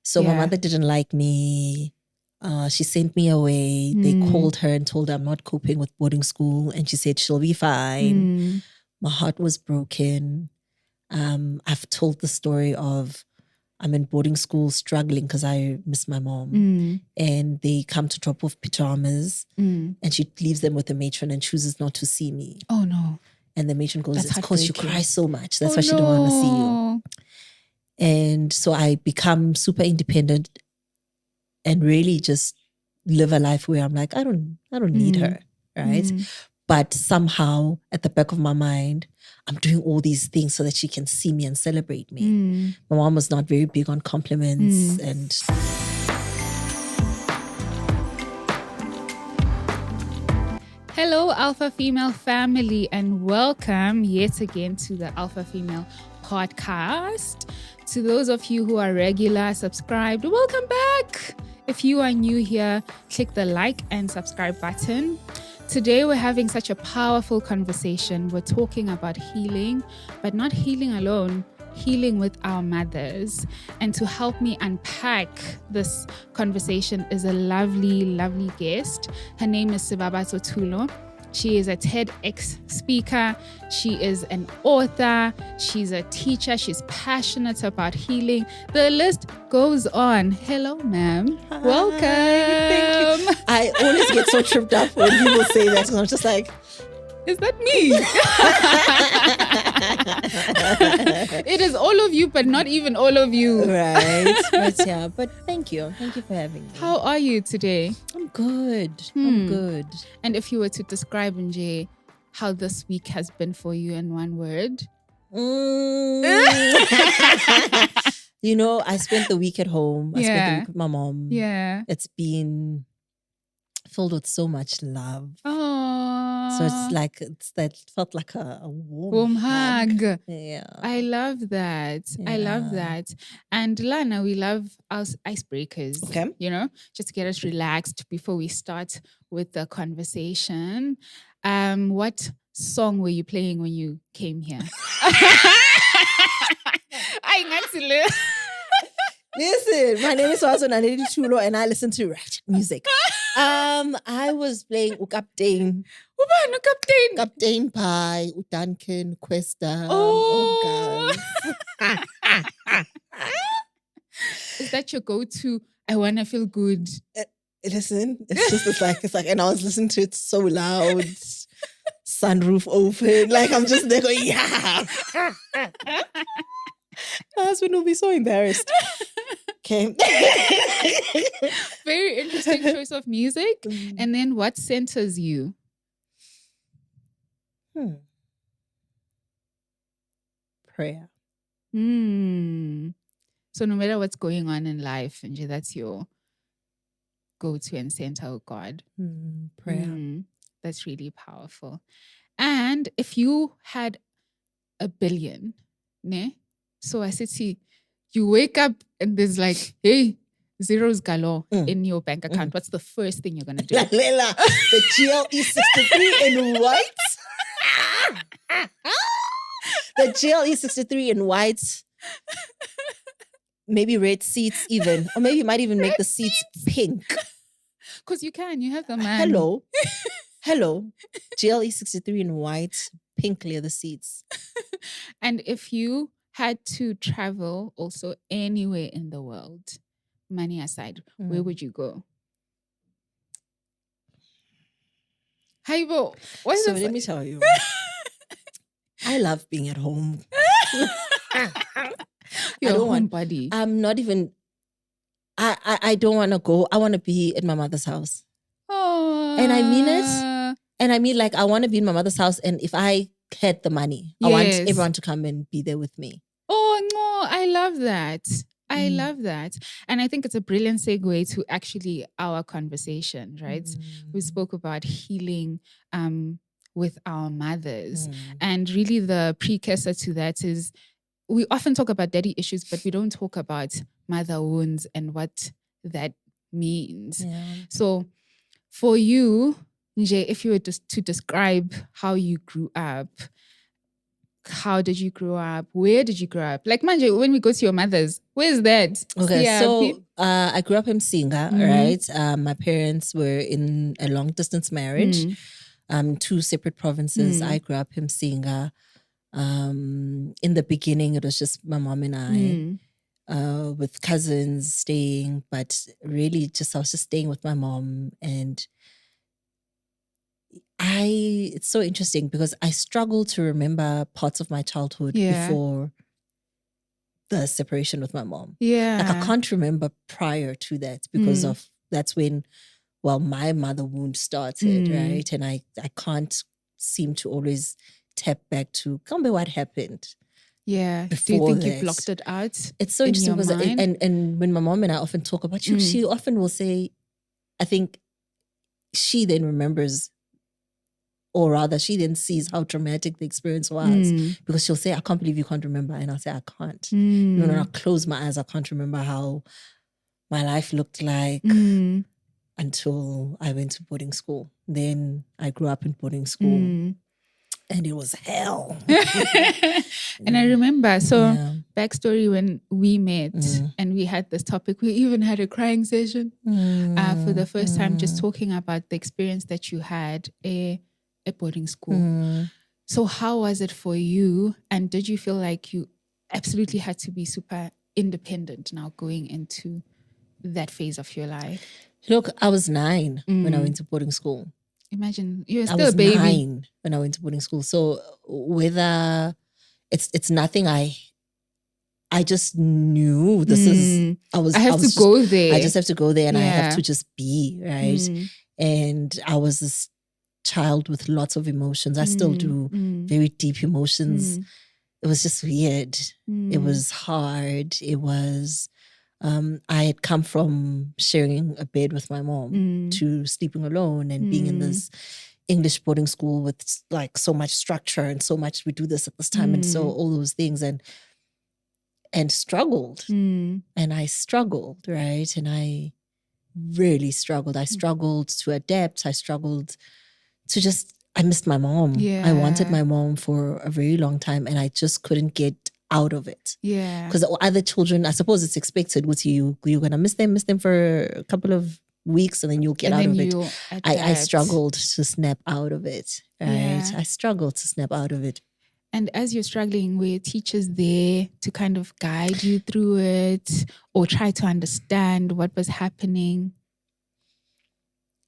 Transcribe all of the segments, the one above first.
So my mother didn't like me. She sent me away. They called her and told her I'm not coping with boarding school. And she said she'll be fine. My heart was broken. I've told the story of I'm in boarding school struggling because I miss my mom. And they come to drop off pajamas and she leaves them with the matron and chooses not to see me. Oh no. And the matron goes, it's because you cry so much. That's why she don't want to see you. And so I become super independent and really just live a life where I'm like, I don't need her, right? But somehow at the back of my mind, I'm doing all these things so that she can see me and celebrate me. My mom was not very big on compliments and... Hello, Alpha Female family, and welcome yet again to the Alpha Female podcast. To those of you who are regular, subscribed, welcome back. If you are new here, click the like and subscribe button. Today, we're having such a powerful conversation. We're talking about healing, but not healing alone, healing with our mothers. And to help me unpack this conversation is a lovely, lovely guest. Her name is Sebabatso Thulo. She is a TEDx speaker. She is an author. She's a teacher. She's passionate about healing. The list goes on. Hello, ma'am. Hi. Welcome. Thank you. I always get so tripped up when people say that. And I'm just like, is that me? It is all of you, but not even all of you. Right. But yeah, but thank you. Thank you for having me. How are you today? I'm good. I'm good. And if you were to describe, Nje, how this week has been for you in one word? You know, I spent the week at home. I spent the week with my mom. Yeah. It's been filled with so much love. Oh. So it's like, felt like a warm hug. Yeah. I love that. Yeah. I love that. And Lana, we love our icebreakers. Okay. You know, just to get us relaxed before we start with the conversation. What song were you playing when you came here? Listen, my name is Sebabatso Thulo and I listen to ratchet music. I was playing Captain Captain Pie, Duncan, Questa. Oh God. Is that your go-to? I wanna feel good. Listen, it's like, and I was listening to it so loud, sunroof open, like I'm just there going, yeah. My husband will be so embarrassed. Okay. Very interesting choice of music. And then what centers you? Prayer. So no matter what's going on in life, Nje, that's your go-to and center of God. Prayer. That's really powerful. And if you had $1 billion, ne? So I said, see, you wake up and there's like, hey, zeros galore in your bank account. What's the first thing you're going to do? Lela, the GLE 63 in white. The GLE 63 in white. Maybe red seats even. Or maybe you might even make the seats pink. Because you have the man. Hello. GLE 63 in white, pink leather seats. And if you had to travel also anywhere in the world, money aside, where would you go? Haibo, let me tell you. I love being at home. You're a homebody. I'm not even, I don't want to go. I want to be at my mother's house. Oh. And I mean it. And I mean, like, I want to be in my mother's house. And if I had the money, I want everyone to come and be there with me. Oh, no, I love that. I love that. And I think it's a brilliant segue to actually our conversation, right? We spoke about healing with our mothers. And really the precursor to that is we often talk about daddy issues, but we don't talk about mother wounds and what that means. Yeah. So for you, Nje, if you were to describe how you grew up, how did you grow up? Where did you grow up? Like, manje, when we go to your mother's, where's that? Okay, Yeah, so I grew up in Msinga, right? My parents were in a long distance marriage, two separate provinces. I grew up in Msinga. In the beginning, it was just my mom and I, with cousins staying, but really I was just staying with my mom. And it's so interesting because I struggle to remember parts of my childhood before the separation with my mom. Yeah. Like I can't remember prior to that because of that's when, well, my mother wound started, right? And I can't seem to always tap back to what happened. Yeah. Do you think you blocked it out? It's so interesting because and when my mom and I often talk about you, she often will say, I think she then remembers, or rather she then sees how traumatic the experience was because she'll say, I can't believe you can't remember. And I'll say, I can't. When I close my eyes, I can't remember how my life looked like until I went to boarding school. Then I grew up in boarding school and it was hell. And I remember, backstory, when we met and we had this topic, we even had a crying session for the first time, just talking about the experience that you had at boarding school. So how was it for you? And did you feel like you absolutely had to be super independent now going into that phase of your life? Look, I was 9 when I went to boarding school. Imagine, you were still a baby. I was 9 when I went to boarding school. So whether it's nothing, I just knew this is, I have to go there. I just have to go there and I have to just be, right? And I was this child with lots of emotions. I still do, very deep emotions. It was just weird. It was hard. It was, I had come from sharing a bed with my mom to sleeping alone and being in this English boarding school with like so much structure and so much, we do this at this time and so all those things and struggled. And I struggled, right? And I really struggled. I struggled to adapt. I struggled to just, I missed my mom. Yeah. I wanted my mom for a very long time and I just couldn't get out of it. Yeah. Because other children, I suppose it's expected with you, you're going to miss them for a couple of weeks and then you'll get out of it. I struggled to snap out of it, right? Yeah. I struggled to snap out of it. And as you're struggling, were your teachers there to kind of guide you through it or try to understand what was happening?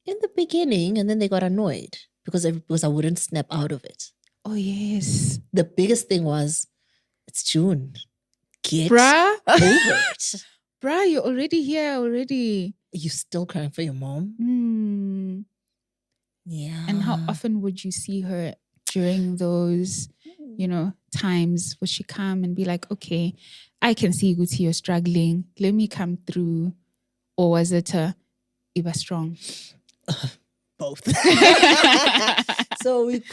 In the beginning, and then they got annoyed because I wouldn't snap out of it. Oh, yes. The biggest thing was, it's June. Get Bruh. over it. Bruh, you're already here already. Are you still crying for your mom? Yeah. And how often would you see her during those, times? Would she come and be like, okay, I can see Guti, you're struggling. Let me come through. Or was it you were strong? Both. So we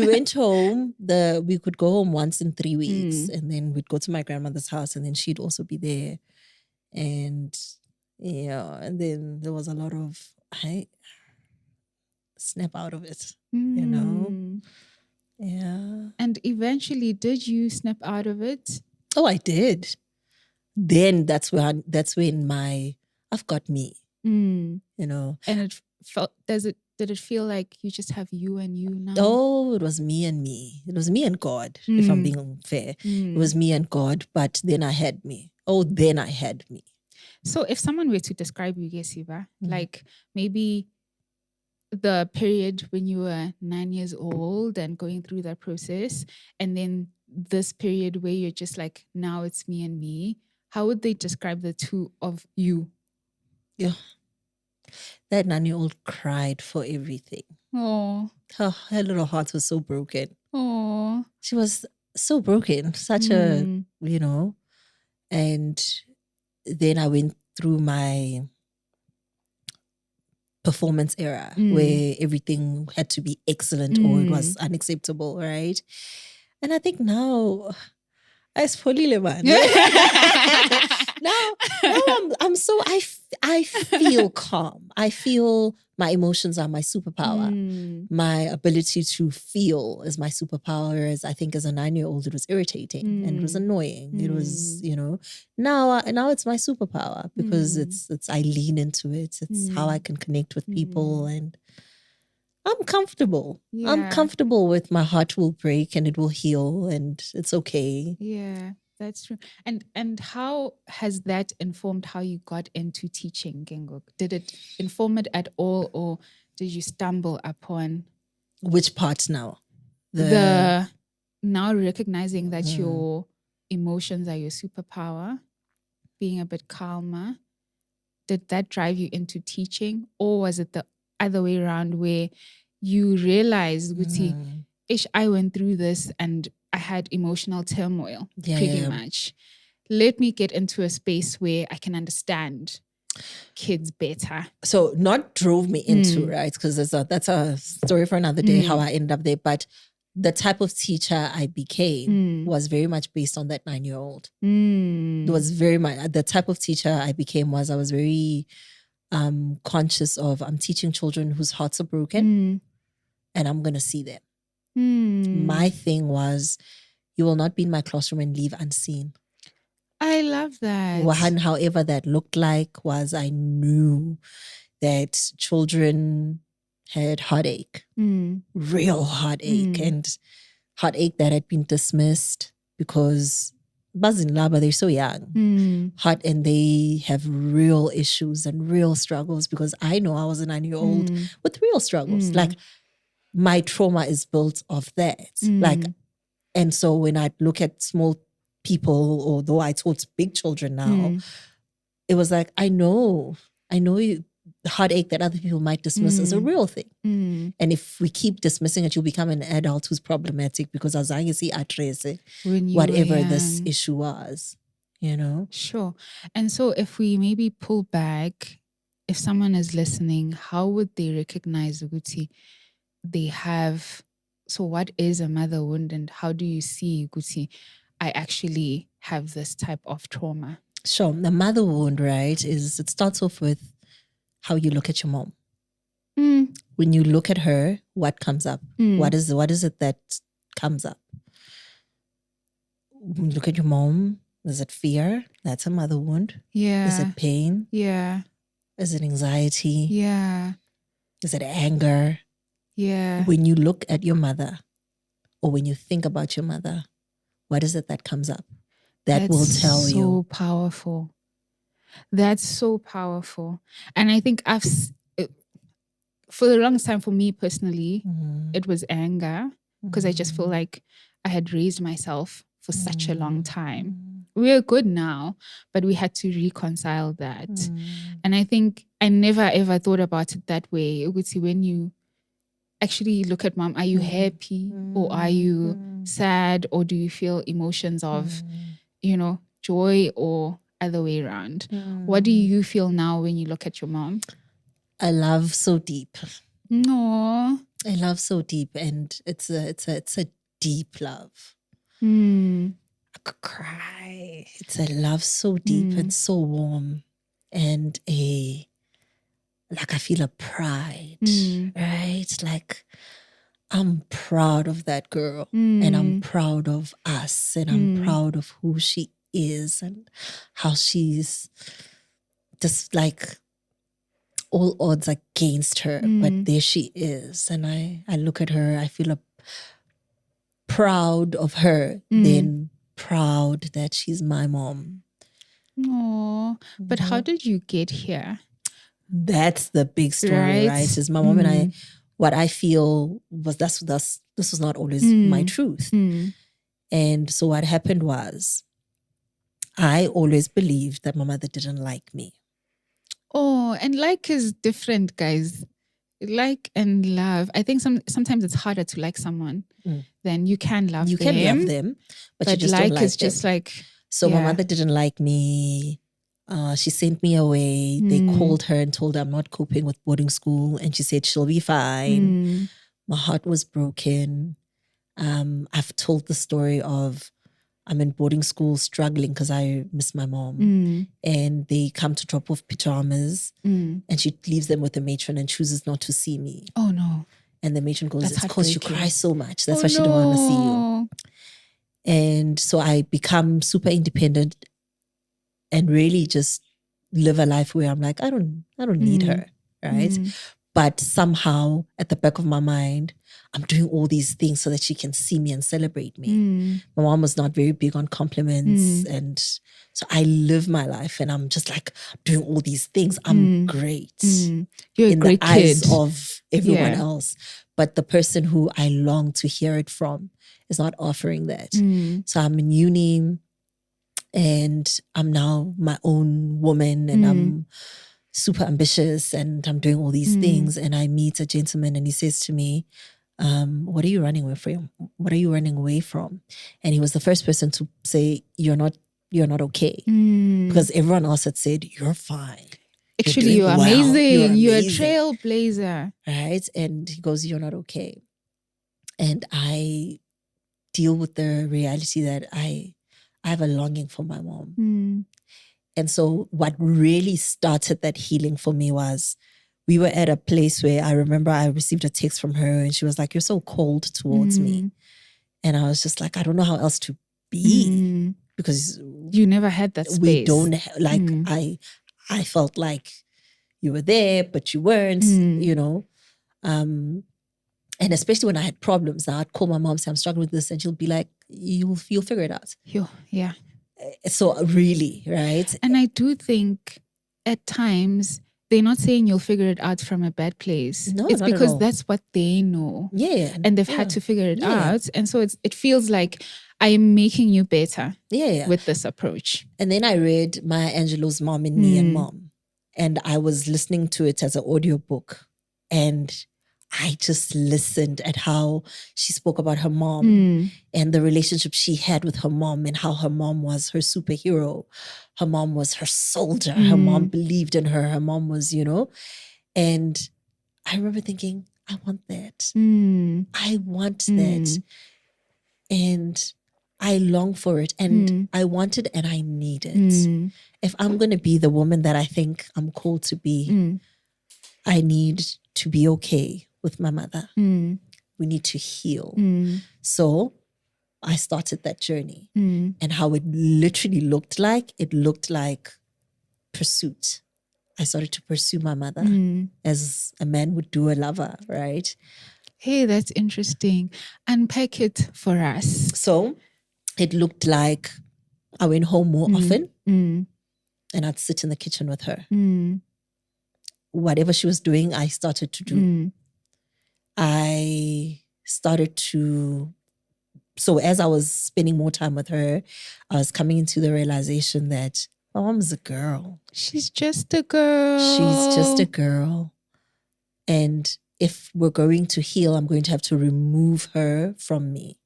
went home. We could go home once in 3 weeks, and then we'd go to my grandmother's house, and then she'd also be there, and and then there was a lot of I snap out of it, Yeah. And eventually, did you snap out of it? Oh, I did. Then that's when I've got me. And it felt, did it feel like you just have you and you now? Oh, it was me and me. It was me and God, if I'm being fair. It was me and God, but then I had me. Oh, then I had me. So if someone were to describe you, Gesiba, like maybe the period when you were 9 years old and going through that process, and then this period where you're just like, now it's me and me, how would they describe the two of you? Yeah. That 9-year-old cried for everything. Oh. Her little heart was so broken. Oh. She was so broken. Such a, and then I went through my performance era where everything had to be excellent or it was unacceptable, right? And I think now, I spoilile man. Now I'm So I feel calm. I feel my emotions are my superpower. My ability to feel is my superpower. As I think as a 9-year-old, it was irritating and it was annoying. It was, now it's my superpower because it's I lean into it. It's how I can connect with people, and I'm comfortable. Yeah. I'm comfortable with my heart will break and it will heal and it's okay. Yeah. That's true. And how has that informed how you got into teaching, Genguk? Did it inform it at all, or did you stumble upon which parts now? The now recognizing that your emotions are your superpower, being a bit calmer? Did that drive you into teaching, or was it the other way around where you realized, Guti, ish, I went through this and I had emotional turmoil, pretty much. Let me get into a space where I can understand kids better. So not drove me into, right? Because that's a story for another day, how I ended up there. But the type of teacher I became was very much based on that 9-year-old. It was very much, the type of teacher I became I was very conscious of, I'm teaching children whose hearts are broken and I'm going to see them. My thing was, you will not be in my classroom and leave unseen. I love that. And however that looked like was, I knew that children had heartache, real heartache, and heartache that had been dismissed because Bazin Laba, they're so young, and they have real issues and real struggles, because I know I was a 9-year-old with real struggles. Like, my trauma is built of that. And so when I look at small people, although I taught big children now, it was like, I know the heartache that other people might dismiss as a real thing. And if we keep dismissing it, you'll become an adult who's problematic because azange si address whatever this issue was, Sure. And so if we maybe pull back, if someone is listening, how would they recognize, Guti, they have, so what is a mother wound and how do you see, Guti, I actually have this type of trauma? Sure. The mother wound, right, it starts off with how you look at your mom. When you look at her, what comes up? What is it that comes up? When you look at your mom, is it fear? That's a mother wound. Yeah. Is it pain? Yeah. Is it anxiety? Yeah. Is it anger? Yeah. When you look at your mother, or when you think about your mother, what is it that comes up? That will tell you. So powerful. That's so powerful. And I think for the longest time, for me personally, it was anger, because I just feel like I had raised myself for such a long time. We're good now, but we had to reconcile that. And I think I never ever thought about it that way. When you actually look at mom, are you happy or are you sad, or do you feel emotions of, joy, or other way around? What do you feel now when you look at your mom? I love so deep. No, I love so deep, and it's a deep love. I could cry. It's a love so deep and so warm, and I feel a pride, right? Like, I'm proud of that girl, and I'm proud of us, and I'm proud of who she is and how she's just like all odds against her, but there she is. And I look at her, I feel proud of her, then proud that she's my mom. Oh, but how did you get here? That's the big story, right? Is my mom and I, what I feel was this was not always my truth. And so what happened was, I always believed that my mother didn't like me. Oh, and like is different, guys. Like and love. I think sometimes it's harder to like someone than you can love them. You can love them, but you just don't like is them. just like, so my mother didn't like me. She sent me away. They called her and told her I'm not coping with boarding school, and she said she'll be fine. My heart was broken. I've told the story of I'm in boarding school struggling because I miss my mom. And they come to drop off pajamas and she leaves them with the matron and chooses not to see me. Oh no. And the matron goes, That's it's because you heartbreaking. cry so much. That's why she don't want to see you. And so I become super independent and really just live a life where I'm like, I don't need her, right? But somehow at the back of my mind, I'm doing all these things so that she can see me and celebrate me. My mom was not very big on compliments. And so I live my life and I'm just like doing all these things. I'm great. You're a in great the kid. eyes of everyone else. But the person who I long to hear it from is not offering that. So I'm in uni and I'm now my own woman and I'm super ambitious and I'm doing all these things. And I meet a gentleman and he says to me, what are you running away from? What are you running away from? And he was the first person to say, you're not okay. Because everyone else had said, you're fine. Actually, you're amazing. You're a trailblazer. Right? And he goes, you're not okay. And I deal with the reality that I have a longing for my mom. And so what really started that healing for me was we were at a place where I remember I received a text from her and she was like, you're so cold towards me. And I was just like, I don't know how else to be because you never had that space. We don't like, I felt like you were there, but you weren't, you know. And especially when I had problems, I'd call my mom, say, I'm struggling with this. And she'll be like, you'll figure it out. Yeah. So really, right? And I do think at times they're not saying you'll figure it out from a bad place. No, it's not because at all. that's what they know. Yeah. And they've had to figure it out. And so it feels like I am making you better with this approach. And then I read Maya Angelou's Mom in Me and Mom. And I was listening to it as an audiobook. And I just listened at how she spoke about her mom and the relationship she had with her mom and how her mom was her superhero. Her mom was her soldier. Her mom believed in her. Her mom was, you know. And I remember thinking, I want that. I want that. And I long for it. And I want it and I need it. If I'm going to be the woman that I think I'm called to be, I need to be okay with my mother. We need to heal. So I started that journey. And how it literally looked like, it looked like pursuit. I started to pursue my mother as a man would do a lover, right? Hey, that's interesting. Unpack it for us. So it looked like I went home more often and I'd sit in the kitchen with her. Whatever she was doing, I started to do. I started to, so as I was spending more time with her, I was coming into the realization that my mom's a girl. She's just a girl. She's just a girl. And if we're going to heal, I'm going to have to remove her from me.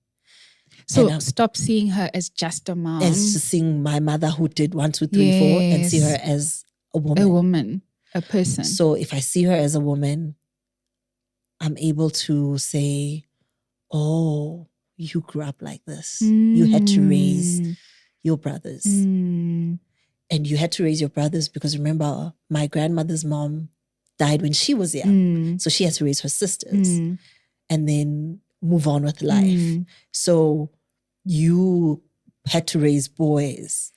So stop seeing her as just a mom. As just seeing my mother who did 1, 2, 3, 4 and see her as a woman. A woman, a person. So if I see her as a woman, I'm able to say, oh, you grew up like this. You had to raise your brothers. And you had to raise your brothers because remember, my grandmother's mom died when she was young. So she had to raise her sisters and then move on with life. So you had to raise boys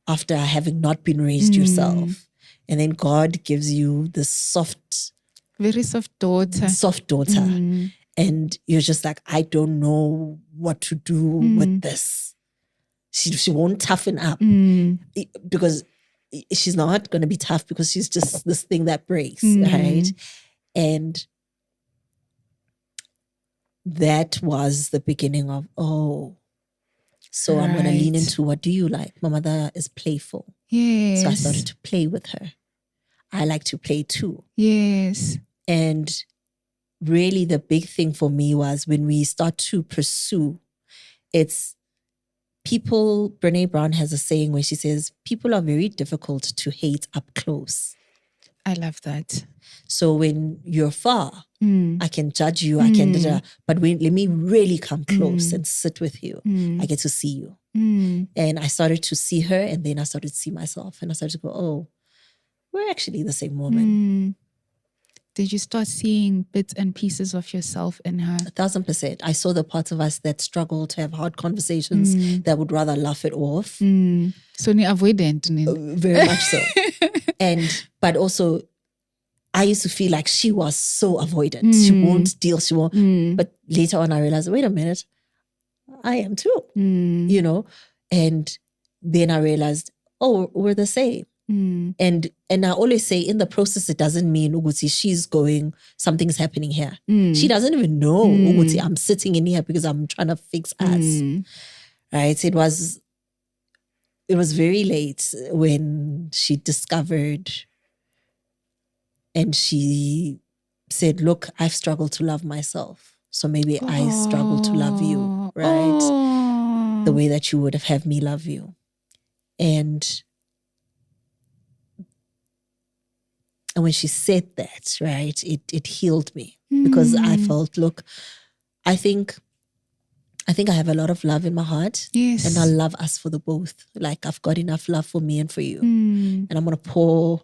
after having not been raised yourself. And then God gives you this very soft daughter. And you're just like, I don't know what to do with this. She won't toughen up because she's not going to be tough because she's just this thing that breaks, right? And that was the beginning of, so I'm going to lean into, what do you like? My mother is playful. Yes. So I started to play with her. I like to play too. Yes. And really the big thing for me was when we start to pursue, it's people, Brene Brown has a saying where she says, people are very difficult to hate up close. I love that. So when you're far, I can judge you, I can, but let me really come close and sit with you. I get to see you. And I started to see her, and then I started to see myself, and I started to go, oh, we're actually the same woman. Did you start seeing bits and pieces of yourself in her? 1,000%. I saw the parts of us that struggle to have hard conversations, that would rather laugh it off. So ni avoidant. Very much so. But also, I used to feel like she was so avoidant. She won't deal, she won't. But later on I realized, wait a minute, I am too, you know? And then I realized, oh, we're the same. And I always say, in the process, it doesn't mean Uguti, she's going, something's happening here. She doesn't even know Uguti, I'm sitting in here because I'm trying to fix us. Right? It was very late when she discovered, and she said, look, I've struggled to love myself. So maybe I struggle to love you, right? The way that you would have me love you. And when she said that, right, it healed me, because I felt, look, I think I have a lot of love in my heart. Yes. And I love us for the both. Like, I've got enough love for me and for you. And I'm going to pour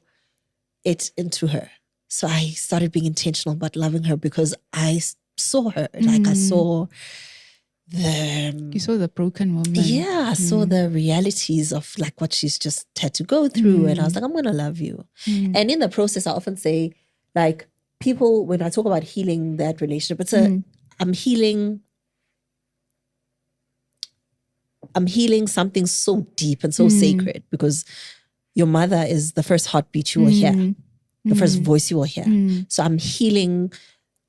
it into her. So I started being intentional about loving her, because I saw her. Like, I saw you saw the broken woman. Yeah, I saw the realities of like what she's just had to go through. And I was like, I'm going to love you. And in the process, I often say, like, people, when I talk about healing that relationship, I'm healing something so deep and so sacred, because your mother is the first heartbeat you will hear, the first voice you will hear. So I'm healing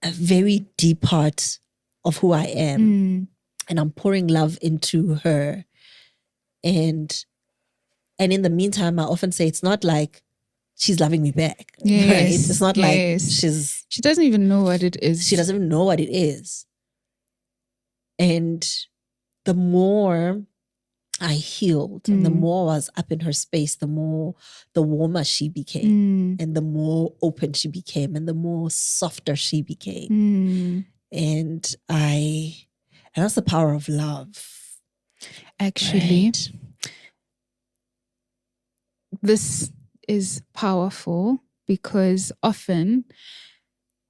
a very deep part of who I am. And I'm pouring love into her. And in the meantime, I often say, it's not like she's loving me back. Yes, right? It's not like she doesn't even know what it is. She doesn't even know what it is. And the more I healed, and the more I was up in her space, the warmer she became, and the more open she became, and the more softer she became. And that's the power of love. Actually, right? This is powerful, because often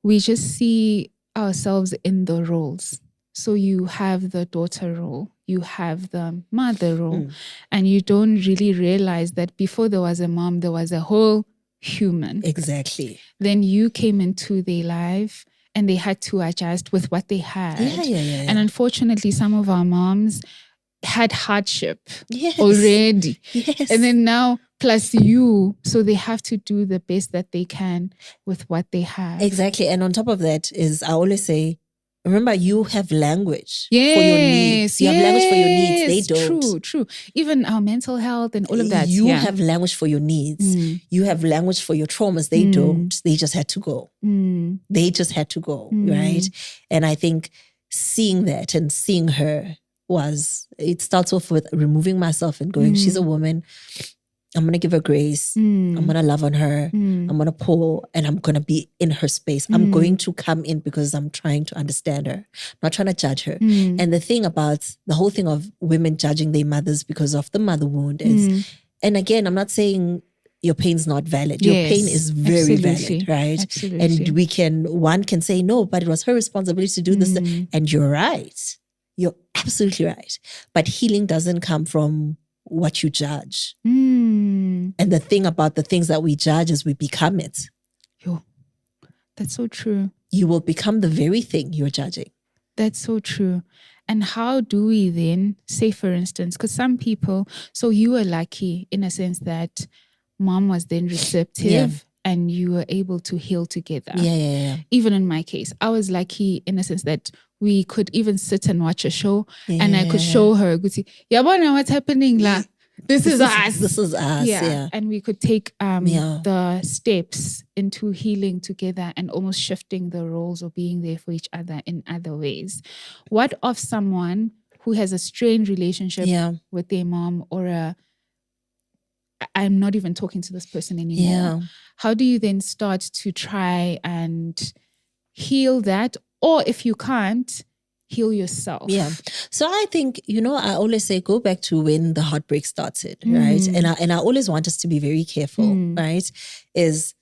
we just see ourselves in the roles. So you have the daughter role, you have the mother role, and you don't really realize that before there was a mom, there was a whole human. Exactly. Then you came into their life, and they had to adjust with what they had. Yeah. And unfortunately, some of our moms had hardship Yes. already. Yes. And then now plus you, so they have to do the best that they can with what they have. Exactly. And on top of that is, I always say, remember, you have language for your needs. You have language for your needs. They don't. True. Even our mental health and all of that. You have language for your needs. You have language for your traumas. They don't. They just had to go. They just had to go, right? And I think seeing that and seeing her it starts off with removing myself and going, she's a woman. I'm going to give her grace. I'm going to love on her. I'm going to pour, and I'm going to be in her space. I'm going to come in because I'm trying to understand her. I'm not trying to judge her. And the thing about the whole thing of women judging their mothers because of the mother wound is, and again, I'm not saying your pain's not valid. Your pain is very valid, right? Absolutely. And one can say, no, but it was her responsibility to do this. And you're right. You're absolutely right. But healing doesn't come from what you judge. And the thing about the things that we judge is we become it. Yo, that's so true. You will become the very thing you're judging. That's so true. And how do we then say, for instance, because some people, so you were lucky in a sense that mom was then receptive and you were able to heal together. Yeah. Even in my case, I was lucky in a sense that we could even sit and watch a show and I could show her, Yabona, what's happening? This is us. This is us. Yeah. And we could take the steps into healing together and almost shifting the roles or being there for each other in other ways. What of someone who has a strained relationship with their mom, or I'm not even talking to this person anymore. Yeah. How do you then start to try and heal that? Or if you can't, heal yourself? Yeah. So I think, I always say go back to when the heartbreak started, right? And I always want us to be very careful, right? Is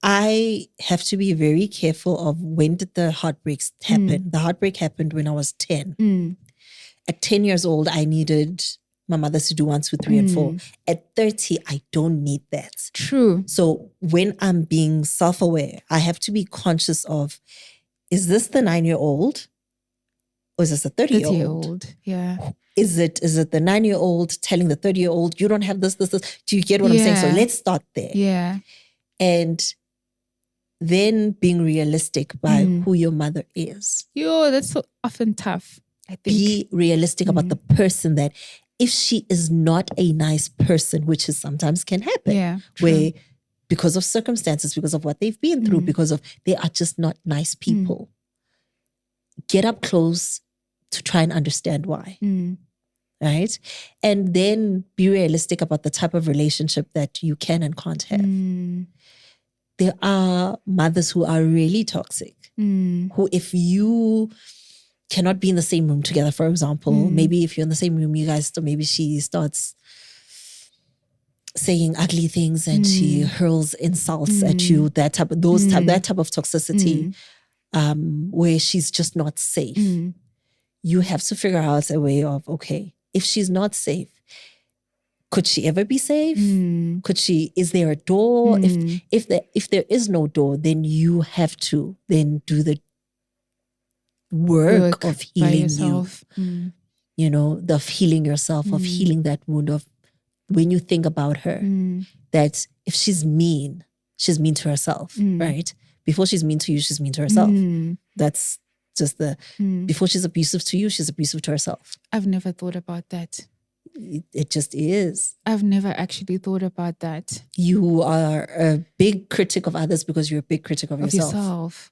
I have to be very careful of when did the heartbreaks happen. The heartbreak happened when I was 10. At 10 years old, I needed my mother to do 1, 2, 3, and 4. At 30, I don't need that. True. So when I'm being self-aware, I have to be conscious of, is this the 9-year-old or is this a 30-year-old? Yeah. Is it the 9-year-old telling the 30-year-old, you don't have this? Do you get what I'm saying? So let's start there. Yeah. And then being realistic by who your mother is. That's so often tough, I think. Be realistic about the person that if she is not a nice person, which is sometimes can happen, where because of circumstances, because of what they've been through, because of they are just not nice people. Get up close to try and understand why. Right? And then be realistic about the type of relationship that you can and can't have. There are mothers who are really toxic, who if you cannot be in the same room together, for example, maybe if you're in the same room, you guys, maybe she starts saying ugly things and she hurls insults at you, that type of toxicity, where she's just not safe. You have to figure out a way of, okay, if she's not safe, could she ever be safe? Is there a door? If there is no door, then you have to then do the work of healing you. Of healing yourself, of healing that wound of when you think about her, that if she's mean to herself, right? Before she's mean to you, she's mean to herself. That's just before she's abusive to you, she's abusive to herself. I've never thought about that. It just is. I've never actually thought about that. You are a big critic of others because you're a big critic of yourself.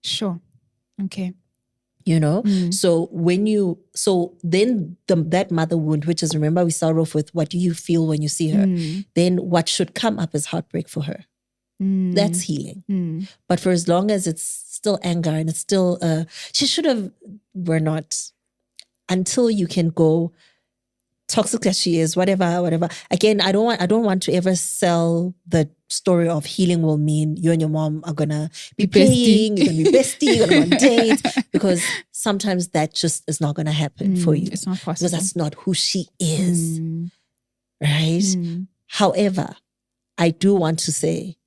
Sure. Okay. So then that mother wound, which is, remember we start off with what do you feel when you see her? Then what should come up is heartbreak for her. That's healing. But for as long as it's still anger and it's still, we're not, until you can go toxic as she is, whatever. Again, I don't want to ever sell the story of healing will mean you and your mom are gonna be playing, you're gonna be bestie, you're gonna go on dates, because sometimes that just is not gonna happen for you. It's not possible. Because that's not who she is. Right? However, I do want to say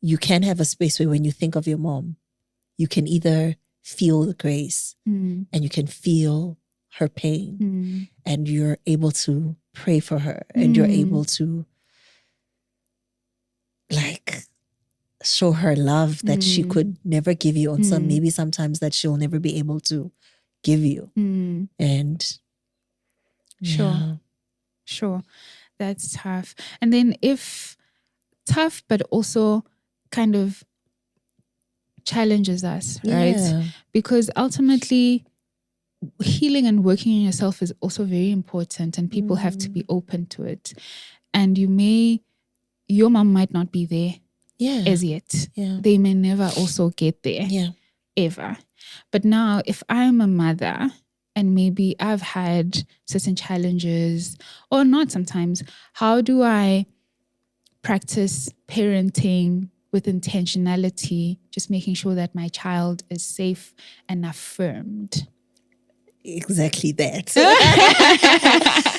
you can have a space where when you think of your mom, you can either feel the grace and you can feel her pain and you're able to pray for her and you're able to show her love that she could never give you, or maybe sometimes that she'll never be able to give you. And Sure. That's tough. And then if tough, but also kind of challenges us, right? Because ultimately healing and working on yourself is also very important, and people have to be open to it. And your mom might not be there as yet. They may never also get there ever. But now if I'm a mother and maybe I've had certain challenges or not sometimes, how do I practice parenting with intentionality, just making sure that my child is safe and affirmed? Exactly that.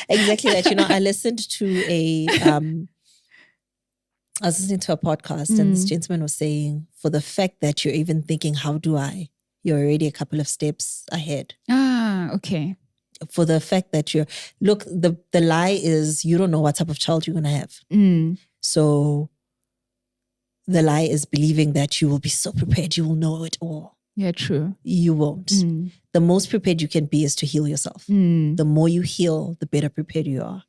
Exactly that. I listened to I was listening to a podcast and this gentleman was saying, for the fact that you're even thinking, how do I? You're already a couple of steps ahead. Okay. For the fact that the lie is you don't know what type of child you're going to have. So the lie is believing that you will be so prepared, you will know it all. Yeah, true. You won't. The most prepared you can be is to heal yourself. The more you heal, the better prepared you are.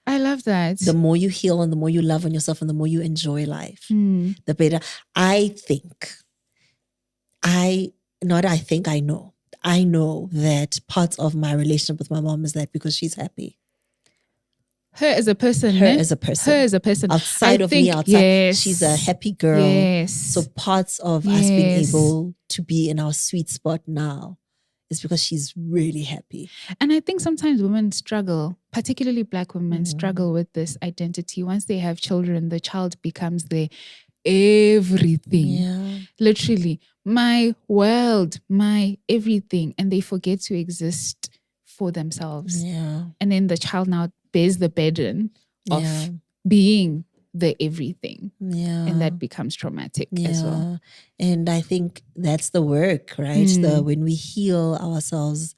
I love that. The more you heal and the more you love on yourself and the more you enjoy life, the better. I know. I know that part of my relationship with my mom is that because she's happy. Her as a person. Her as a person. Her as a person. Outside of me, outside. Yes. She's a happy girl. Yes. So parts of us being able to be in our sweet spot now is because she's really happy. And I think sometimes women struggle, particularly Black women struggle with this identity. Once they have children, the child becomes their everything. Yeah. Literally, my world, my everything. And they forget to exist for themselves. Yeah. And then the child now bears the burden of being the everything. Yeah. And that becomes traumatic as well. And I think that's the work, right? When we heal ourselves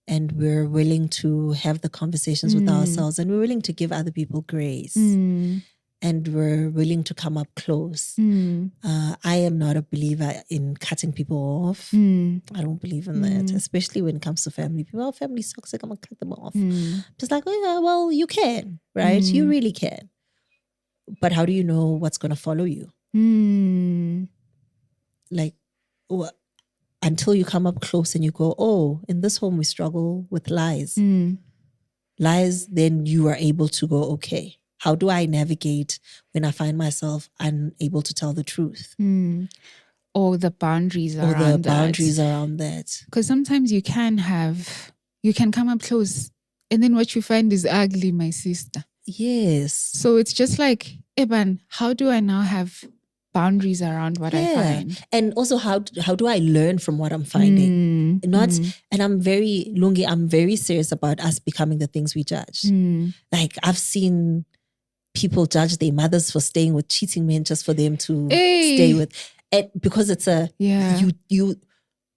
and we're willing to have the conversations with ourselves and we're willing to give other people grace and we're willing to come up close. I am not a believer in cutting people off. I don't believe in that, especially when it comes to family. People, oh, family toxic, I'm going to cut them off. Just like, oh, yeah, well, you can, right? You really can. But how do you know what's going to follow you? Like, until you come up close and you go, oh, in this home we struggle with lies. Lies, then you are able to go, okay, how do I navigate when I find myself unable to tell the truth? Or the boundaries around that. Because sometimes you can come up close and then what you find is ugly, my sister. Yes. So it's just like, Eban, how do I now have boundaries around what I find? And also how do I learn from what I'm finding? And I'm very serious about us becoming the things we judge. Like I've seen people judge their mothers for staying with cheating men just for them to stay with. And because it's you.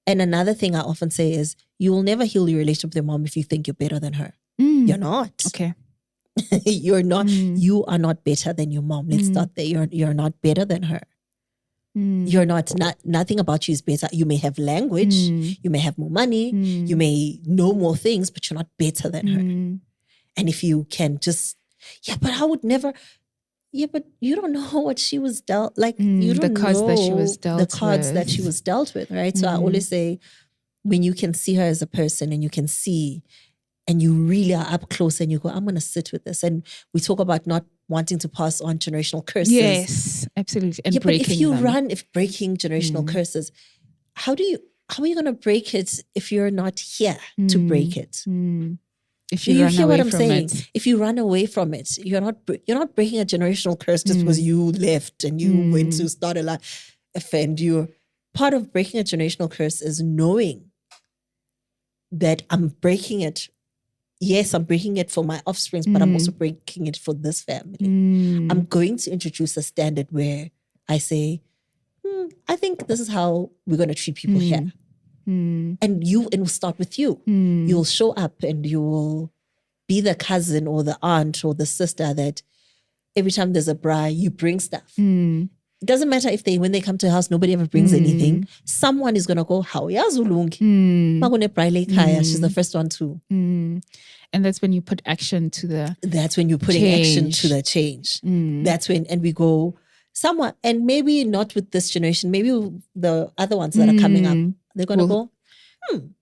And another thing I often say is you will never heal your relationship with your mom if you think you're better than her. You're not. Okay. You're not. You are not better than your mom. Let's start there. You're not better than her. You're not. Nothing about you is better. You may have language. You may have more money. You may know more things, but you're not better than her. And if you can just, but I would never. Yeah, but you don't know what she was dealt. Like you don't know the cards that she was dealt with, right? So I always say, when you can see her as a person, and you can see, and you really are up close, and you go, I'm going to sit with this. And we talk about not wanting to pass on generational curses. Yes, absolutely. And breaking them. If breaking generational curses, how are you going to break it if you're not here to break it? If you hear what I'm saying? If you run away from it, you're not breaking a generational curse just because you left and you went to start a life. And you're part of breaking a generational curse is knowing that I'm breaking it. Yes, I'm breaking it for my offspring, but I'm also breaking it for this family. I'm going to introduce a standard where I say, I think this is how we're going to treat people here. And it will start with you. You'll show up and you will be the cousin or the aunt or the sister that every time there's a braai, you bring stuff. It doesn't matter if when they come to the house, nobody ever brings anything. Someone is going to go, how ya zulungi? She's the first one too. And that's when you put action to the That's when you're putting action to the change. That's when, and we go, someone, and maybe not with this generation, maybe the other ones that are coming up, they're going to go,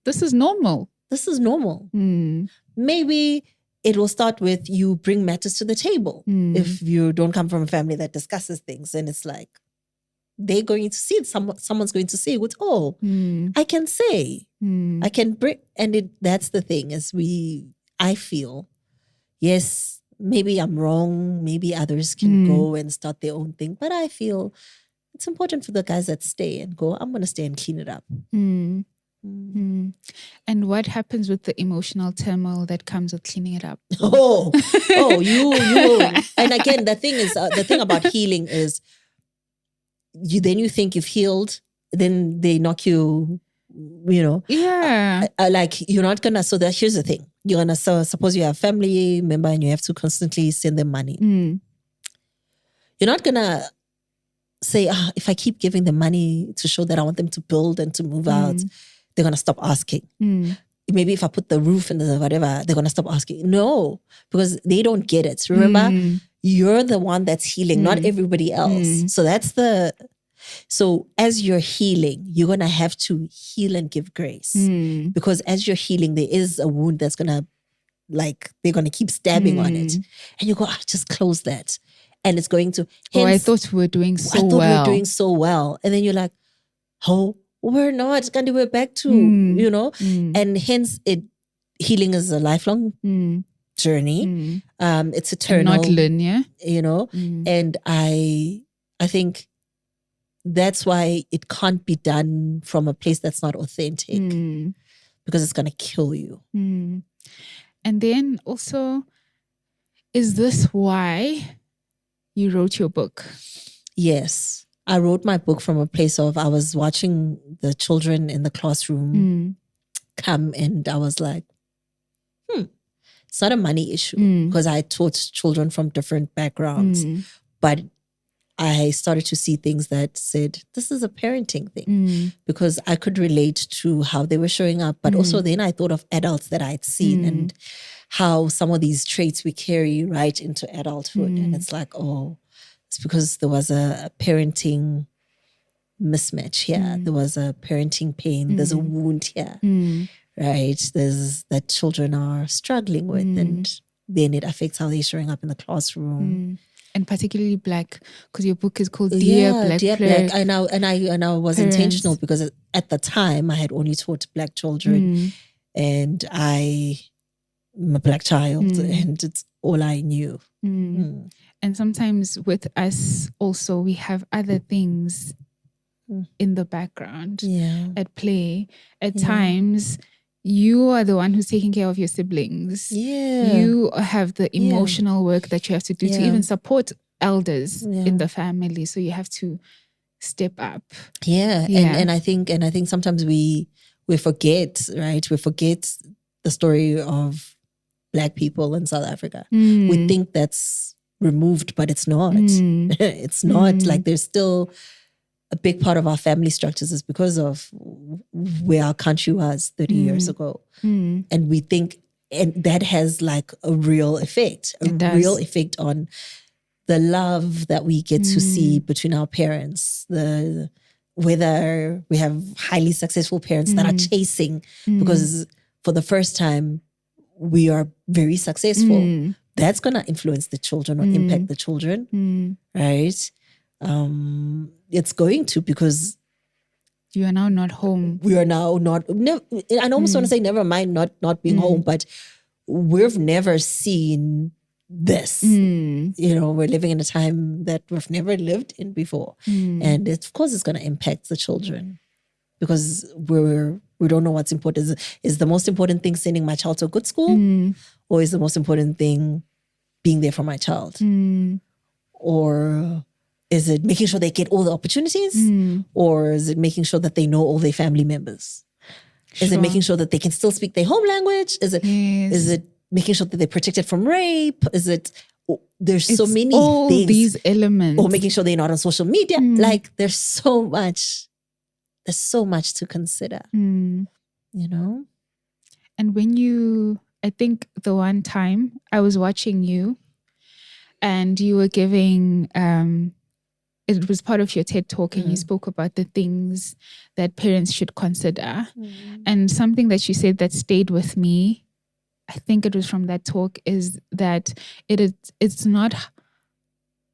this is normal. This is normal. Maybe it will start with you bring matters to the table. If you don't come from a family that discusses things, and it's like, they're going to see it. Someone's going to say, I can say, I can bring, and that's the thing is I feel, yes, maybe I'm wrong. Maybe others can go and start their own thing. But I feel it's important for the guys that stay and go, I'm going to stay and clean it up. And what happens with the emotional turmoil that comes with cleaning it up? You. And again, the thing about healing is you think you've healed, then they knock you, like you're not going to, so here's the thing. You're going to, suppose you have a family member and you have to constantly send them money. You're not going to say, if I keep giving them money to show that I want them to build and to move out, they're going to stop asking. Maybe if I put the roof and the whatever, they're going to stop asking. No, because they don't get it. Remember, you're the one that's healing, not everybody else. So that's So as you're healing, you're going to have to heal and give grace. Because as you're healing, there is a wound that's going to, like, they're going to keep stabbing on it. And you go, just close that. And it's going to, hence, I thought we were doing so well. I thought we were doing so well. And then you're like, oh, we're not. Kandi, we're back to, you know? And hence, healing is a lifelong journey. It's eternal. And not linear. You know? And I think that's why it can't be done from a place that's not authentic, because it's going to kill you. And then also, is this why you wrote your book? Yes. I wrote my book from a place of, I was watching the children in the classroom come, and I was like, it's not a money issue, because I taught children from different backgrounds. But I started to see things that said, this is a parenting thing, because I could relate to how they were showing up. But also then I thought of adults that I'd seen and how some of these traits we carry right into adulthood. And it's like, oh, it's because there was a parenting mismatch here. There was a parenting pain. There's a wound here, right? There's that children are struggling with, and then it affects how they're showing up in the classroom. And particularly Black, because your book is called Dear Black. I know, and I was Parents. intentional, because at the time I had only taught Black children, and I'm a Black child, and it's all I knew. And sometimes with us also, we have other things in the background at play. At times, you are the one who's taking care of your siblings. You have the emotional work that you have to do to even support elders in the family. So you have to step up. And I think sometimes we forget, right? We forget the story of Black people in South Africa. We think that's removed, but it's not. It's not. Like, there's still a big part of our family structures is because of where our country was 30 years ago. And we think, and that has like a real effect, real effect on the love that we get to see between our parents, whether we have highly successful parents that are chasing, because for the first time we are very successful. That's going to influence the children or impact the children, right? It's going to, because you are now not home. We are now not, I almost want to say never mind not being home, but we've never seen this. You know, we're living in a time that we've never lived in before. And of course it's going to impact the children, because we don't know what's important. Is the most important thing sending my child to a good school? Or is the most important thing being there for my child? Or is it making sure they get all the opportunities? Or is it making sure that they know all their family members? Is it making sure that they can still speak their home language? Is it making sure that they're protected from rape? There's so many all things. These elements. Or making sure they're not on social media. Like, there's so much to consider, you know? And I think the one time I was watching you and you were giving, it was part of your TED Talk, and you spoke about the things that parents should consider. And something that you said that stayed with me, I think it was from that talk, is that it's not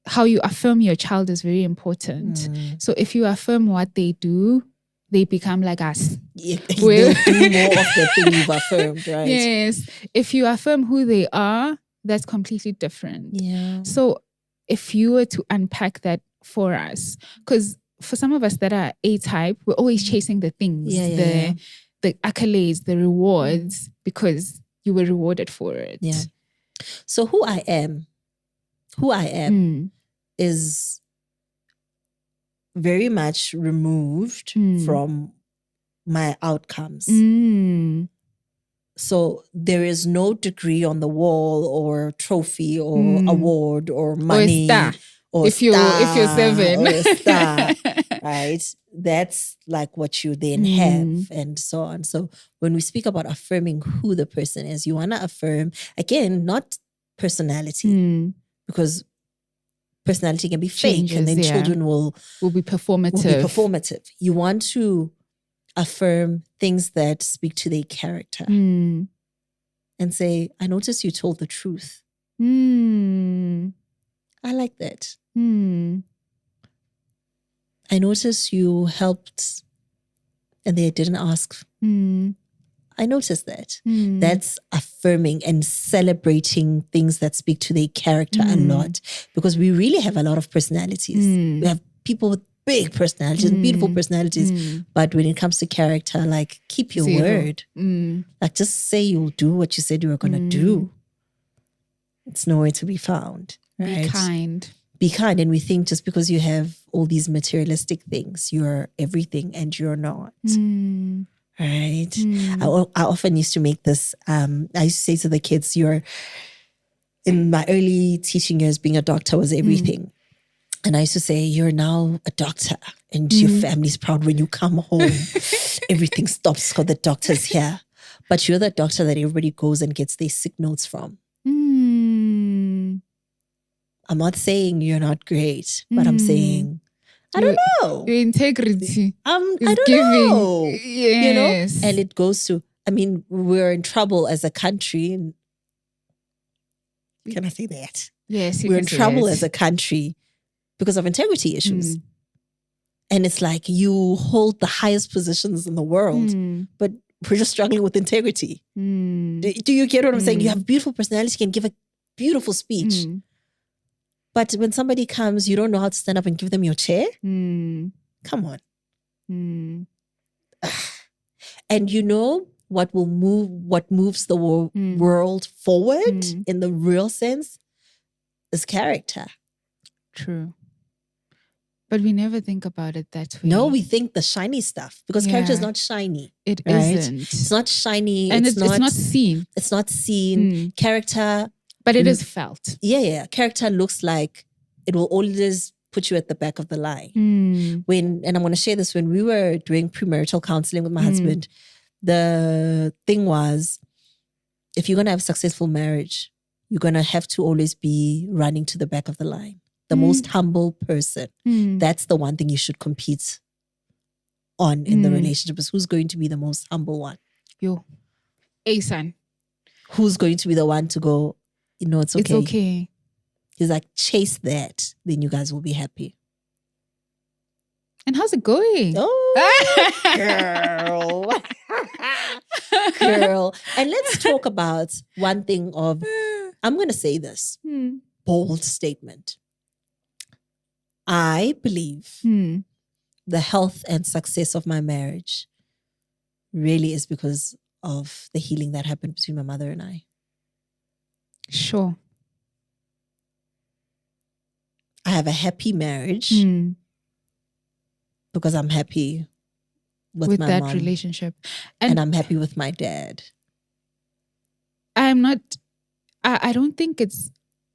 how you affirm your child is very important. So if you affirm what they do, they become like us. They'll do more of the thing you've affirmed, right? Yes. If you affirm who they are, that's completely different. Yeah. So if you were to unpack that for us, because for some of us that are A-type, we're always chasing the things, the accolades, the rewards, because you were rewarded for it. Yeah. So who I am is very much removed from my outcomes. So there is no degree on the wall or trophy or award or money or star. Or if you're 7 or a star, right? That's like what you then have, and so on. So when we speak about affirming who the person is, you want to affirm, again, not personality, because personality can be fake, and then children will be performative. You want to affirm things that speak to their character and say, I noticed you told the truth. I like that. I noticed you helped and they didn't ask. I noticed that. That's affirming and celebrating things that speak to their character a lot, because we really have a lot of personalities. We have people with big personalities and beautiful personalities, but when it comes to character, like, keep your word. Like, just say you'll do what you said you were going to do. It's nowhere to be found. Right? Be kind. And we think just because you have all these materialistic things, you're everything, and you're not. Right? I often used to make this, I used to say to the kids, in my early teaching years, being a doctor was everything. And I used to say, you're now a doctor and your family's proud when you come home. Everything stops because the doctor's here. But you're the doctor that everybody goes and gets their sick notes from. I'm not saying you're not great, but I'm saying, I don't know. Your integrity. I don't know. Yes. You know? And it goes to, I mean, we're in trouble as a country. And can I say that? Yes, we're in trouble as a country because of integrity issues. And it's like you hold the highest positions in the world, but we're just struggling with integrity. Do you get what I'm saying? You have beautiful personality, you can give a beautiful speech. But when somebody comes, you don't know how to stand up and give them your chair? Come on. And you know what moves the world forward in the real sense is character. True. But we never think about it that way. No, we think the shiny stuff, because character is not shiny. It isn't. It's not shiny. And it's not seen. It's not seen. Character. But it is felt. Yeah. Character looks like it will always put you at the back of the line. And I'm going to share this, when we were doing premarital counseling with my husband, the thing was, if you're going to have a successful marriage, you're going to have to always be running to the back of the line. The most humble person. That's the one thing you should compete on in the relationship, is who's going to be the most humble one. Son. Who's going to be the one to go, it's okay. It's okay. He's like, chase that, then you guys will be happy. And how's it going? Oh, girl. And let's talk about one thing of, I'm going to say this, bold statement. I believe the health and success of my marriage really is because of the healing that happened between my mother and I. Sure. I have a happy marriage because I'm happy with my that mom, relationship. And I'm happy with my dad. I don't think it's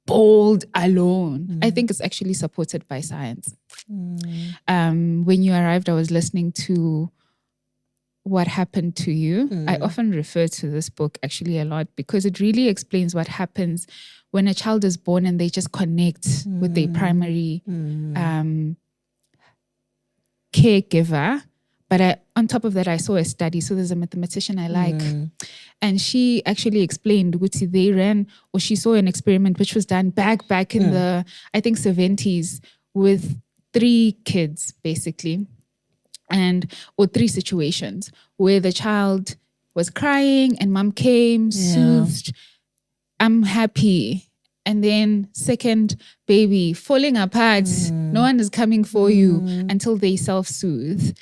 bold alone. I think it's actually supported by science. When you arrived, I was listening to What Happened to You. I often refer to this book actually a lot, because it really explains what happens when a child is born and they just connect with their primary caregiver. But on top of that, I saw a study. So there's a mathematician I like. And she actually explained, they ran, or she saw an experiment which was done back in the, I think, 70s with 3 kids, basically. Or 3 situations where the child was crying and mom came, soothed, I'm happy. And then second baby, falling apart. No one is coming for you until they self-soothe.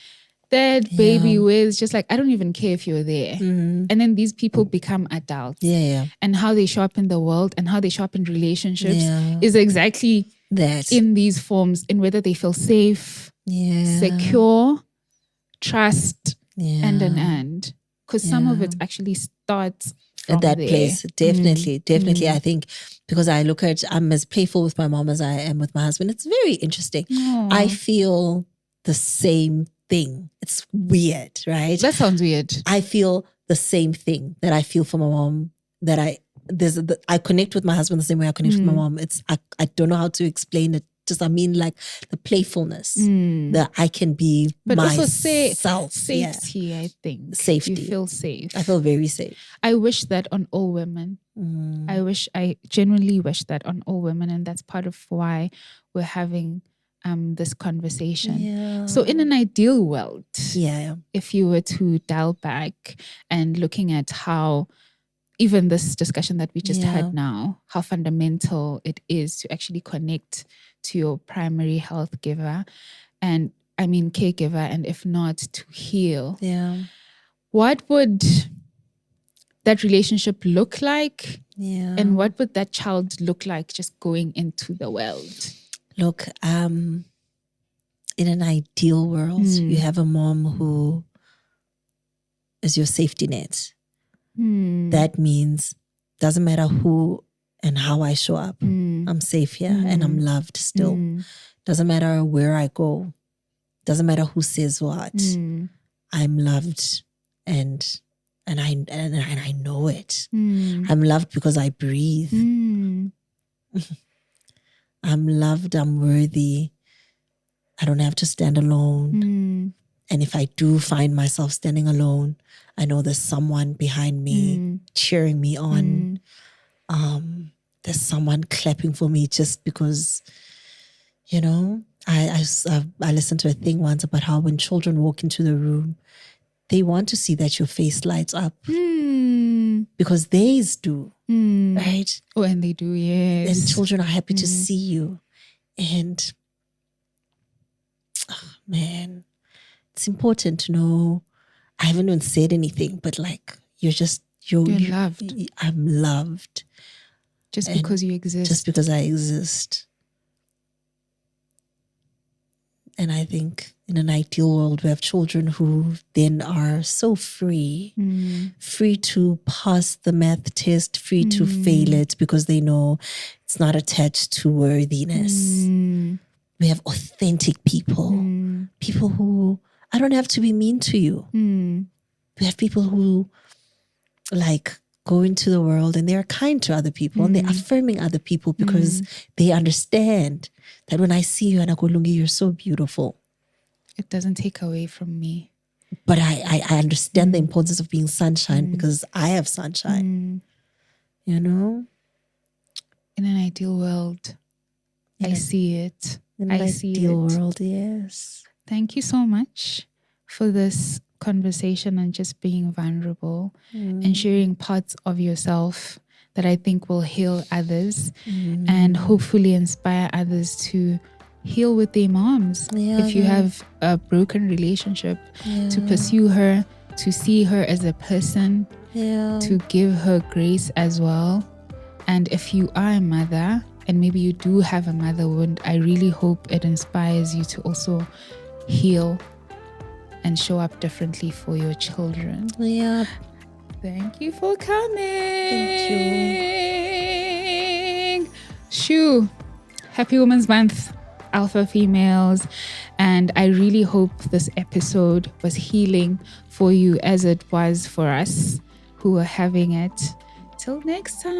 Third baby with just like, I don't even care if you're there. And then these people become adults. And how they show up in the world and how they show up in relationships is exactly that, in these forms, in whether they feel safe, secure, trust, and an end. Because some of it actually starts from at that there. place. Definitely. I think because I'm as playful with my mom as I am with my husband. It's very interesting. I feel the same thing. It's weird, right? That sounds weird. I feel the same thing that I feel for my mom, that I connect with my husband the same way I connect with my mom. I don't know how to explain it just, I mean like the playfulness, that I can be but myself. also safety, I think. Safety. You feel safe. I feel very safe. I wish that on all women. I genuinely wish that on all women, and that's part of why we're having this conversation. Yeah. So in an ideal world, Yeah. if you were to dial back and looking at how even this discussion that we just had now, how fundamental it is to actually connect to your primary health giver, and I mean caregiver, and if not, to heal. Yeah. What would that relationship look like? Yeah. And what would that child look like just going into the world? Look, in an ideal world, you have a mom who is your safety net. That means doesn't matter who and how I show up, I'm safe here and I'm loved still. Doesn't matter where I go. Doesn't matter who says what. I'm loved and I know it. I'm loved because I breathe. I'm loved, I'm worthy. I don't have to stand alone. And if I do find myself standing alone, I know there's someone behind me cheering me on. There's someone clapping for me just because, you know, I listened to a thing once about how when children walk into the room, they want to see that your face lights up because theirs do, right? Oh, and they do, yes. And children are happy to see you. And, oh, man, it's important to know. I haven't even said anything, but like, you're loved. I'm loved. Just because you exist. Just because I exist. And I think in an ideal world, we have children who then are so free, free to pass the math test, free to fail it because they know it's not attached to worthiness. We have authentic people, people who, I don't have to be mean to you. We have people who like go into the world and they're kind to other people and they're affirming other people because they understand that when I see you, Anakolungi, you're so beautiful. It doesn't take away from me. But I understand the importance of being sunshine because I have sunshine. You know? In an ideal world, I see it. In an ideal world, yes. Thank you so much for this conversation and just being vulnerable and sharing parts of yourself that I think will heal others and hopefully inspire others to heal with their moms. If you have a broken relationship, to pursue her, to see her as a person, to give her grace as well. And if you are a mother and maybe you do have a mother wound, I really hope it inspires you to also heal and show up differently for your children. Yeah. Thank you for coming. Thank you. Shoo. Happy Women's Month, Alpha Females. And I really hope this episode was healing for you as it was for us who are having it. Till next time.